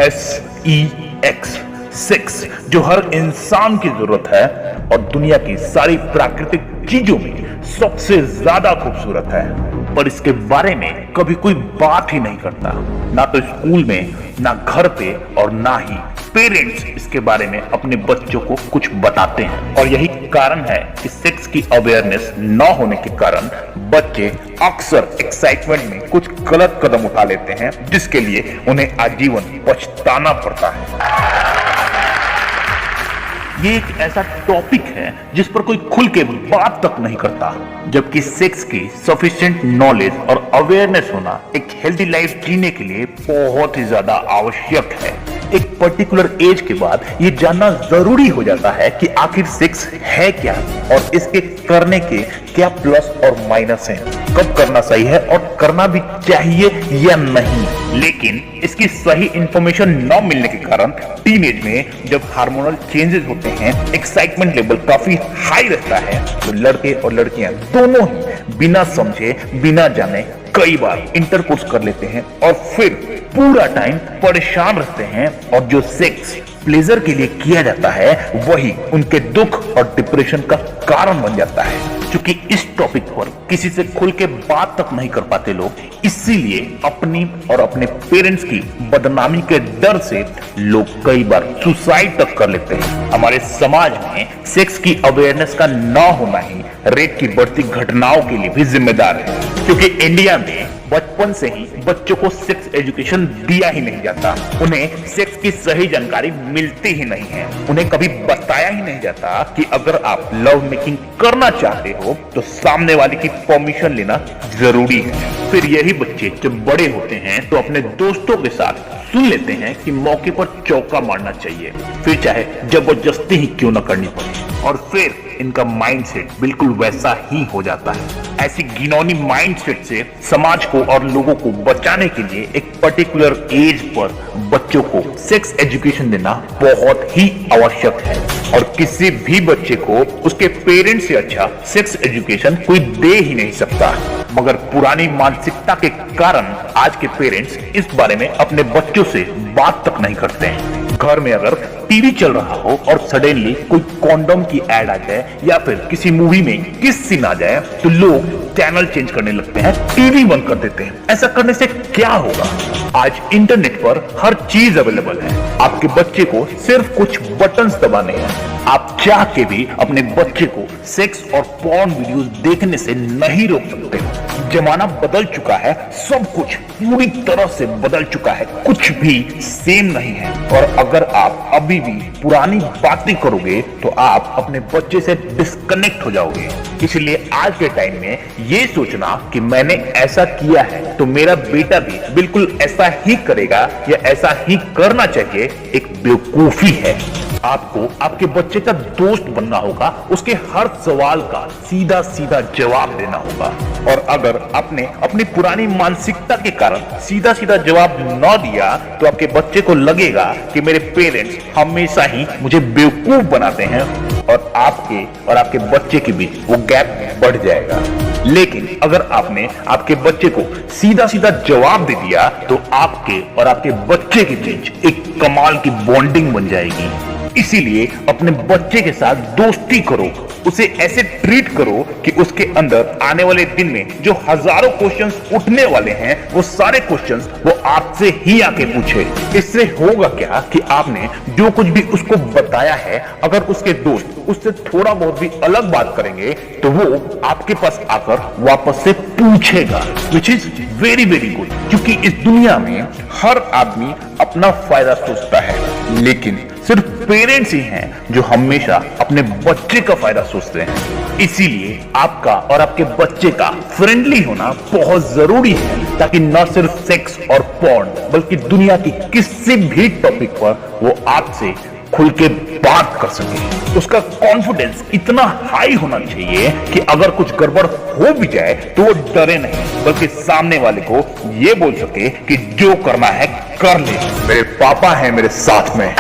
SEX, sex, जो हर इंसान की जरूरत है और दुनिया की सारी प्राकृतिक चीजों में सबसे ज्यादा खूबसूरत है, पर इसके बारे में कभी कोई बात ही नहीं करता। ना तो स्कूल में, ना घर पे और ना ही पेरेंट्स इसके बारे में अपने बच्चों को कुछ बताते हैं। और यही कारण है कि सेक्स की अवेयरनेस न होने के कारण बच्चे अक्सर एक्साइटमेंट में कुछ गलत कदम उठा लेते हैं, जिसके लिए उन्हें आजीवन पछताना पड़ता है। ये एक ऐसा टॉपिक है जिस पर कोई खुल के बात तक नहीं करता, जबकि सेक्स की सफिशिएंट नॉलेज और अवेयरनेस होना एक हेल्दी लाइफ जीने के लिए बहुत ही ज्यादा आवश्यक है। एक पर्टिकुलर एज के बाद ये जानना जरूरी हो जाता है कि आखिर सेक्स है क्या और इसके करने के क्या प्लस और माइनस हैं, कब करना सही है और करना भी चाहिए या नहीं। लेकिन इसकी सही इंफॉर्मेशन न मिलने के कारण टीनेज में जब हार्मोनल चेंजेस होते हैं, एक्साइटमेंट लेवल काफी हाई रहता है, तो लड़के और लड़कियां दोनों ही बिना समझे, बिना जाने कई बार इंटरकोर्स कर लेते हैं और फिर पूरा टाइम परेशान रहते हैं, और जो सेक्स प्लेजर के लिए किया जाता है वही उनके दुख और डिप्रेशन का कारण बन जाता है। क्योंकि इस टॉपिक पर किसी से खुल के बात तक नहीं कर पाते लोग, इसीलिए अपनी और अपने पेरेंट्स की बदनामी के डर से लोग कई बार सुसाइड तक कर लेते हैं। हमारे समाज में सेक्स की अवेयरनेस का न होना ही रेप की बढ़ती घटनाओं के लिए भी जिम्मेदार है, क्योंकि इंडिया में बचपन से ही बच्चों को सेक्स एजुकेशन दिया ही नहीं जाता। उन्हें सेक्स की सही जानकारी मिलती ही नहीं है। उन्हें कभी बताया ही नहीं जाता कि अगर आप लव मेकिंग करना चाहते हो तो सामने वाले की परमिशन लेना जरूरी है। फिर यही बच्चे जब बड़े होते हैं तो अपने दोस्तों के साथ सुन लेते हैं कि मौके पर चौका मारना चाहिए, फिर चाहे जबरदस्ती ही क्यों न करनी पड़े, और फिर इनका माइंडसेट बिल्कुल वैसा ही हो जाता है। ऐसी घिनौनी माइंडसेट से समाज को और लोगों को बचाने के लिए एक पर्टिकुलर एज पर बच्चों को सेक्स एजुकेशन देना बहुत ही आवश्यक है, और किसी भी बच्चे को उसके पेरेंट्स से अच्छा सेक्स एजुकेशन कोई दे ही नहीं सकता। मगर पुरानी मानसिकता के कारण आज के पेरेंट्स इस बारे में अपने बच्चों से बात तक नहीं करते हैं। घर में अगर टीवी चल रहा हो और सडनली कोई कॉन्डोम की एड आ जाए या फिर किसी मूवी में किस सीन आ जाए तो लोग चैनल चेंज करने लगते हैं, टीवी बंद कर देते हैं। ऐसा करने से क्या होगा? आज इंटरनेट पर हर चीज अवेलेबल है। आपके बच्चे को सिर्फ कुछ बटन्स दबाने हैं। आप चाह के भी अपने बच्चे को सेक्स और पॉर्न वीडियोस देखने से नहीं रोक सकते। जमाना बदल चुका है, सब कुछ पूरी तरह से बदल चुका है, कुछ भी सेम नहीं है। और अगर आप अभी भी पुरानी बातें करोगे तो आप अपने बच्चे से डिस्कनेक्ट हो जाओगे। इसलिए आज के टाइम में ये सोचना कि मैंने ऐसा किया है तो मेरा बेटा भी बिल्कुल ऐसा ही करेगा या ऐसा ही करना चाहिए, एक बेवकूफी है। आपको आपके बच्चे का दोस्त बनना होगा, उसके हर सवाल का सीधा सीधा जवाब देना होगा। और अगर आपने अपनी पुरानी मानसिकता के कारण सीधा सीधा जवाब न दिया तो आपके बच्चे को लगेगा कि मेरे पेरेंट्स हमेशा ही मुझे बेवकूफ बनाते हैं, और आपके बच्चे के बीच वो गैप बढ़ जाएगा। लेकिन अगर आपने आपके बच्चे को सीधा सीधा जवाब दे दिया तो आपके और आपके बच्चे के बीच एक कमाल की बॉन्डिंग बन जाएगी। इसीलिए अपने बच्चे के साथ दोस्ती करो, उसे ऐसे ट्रीट करो कि उसके अंदर आने वाले दिन में जो हजारों क्वेश्चंस उठने वाले हैं वो सारे क्वेश्चंस वो आपसे ही आके पूछे। इससे होगा क्या कि आपने जो कुछ भी उसको बताया है, अगर उसके दोस्त उससे थोड़ा बहुत भी अलग बात करेंगे तो वो आपके पास आकर वापस से पूछेगा, which is very very good. क्योंकि इस दुनिया में हर आदमी अपना फायदा सोचता है, लेकिन सिर्फ पेरेंट्स ही हैं जो हमेशा अपने बच्चे का फायदा सोचते हैं। इसीलिए आपका और आपके बच्चे का फ्रेंडली होना बहुत जरूरी है, ताकि न सिर्फ सेक्स और पॉर्न बल्कि दुनिया की किसी भी टॉपिक पर वो आपसे खुल के बात कर सके। उसका कॉन्फिडेंस इतना हाई होना चाहिए कि अगर कुछ गड़बड़ हो भी जाए तो वो डरे नहीं, बल्कि सामने वाले को ये बोल सके कि जो करना है कर ले, मेरे पापा हैं मेरे साथ में।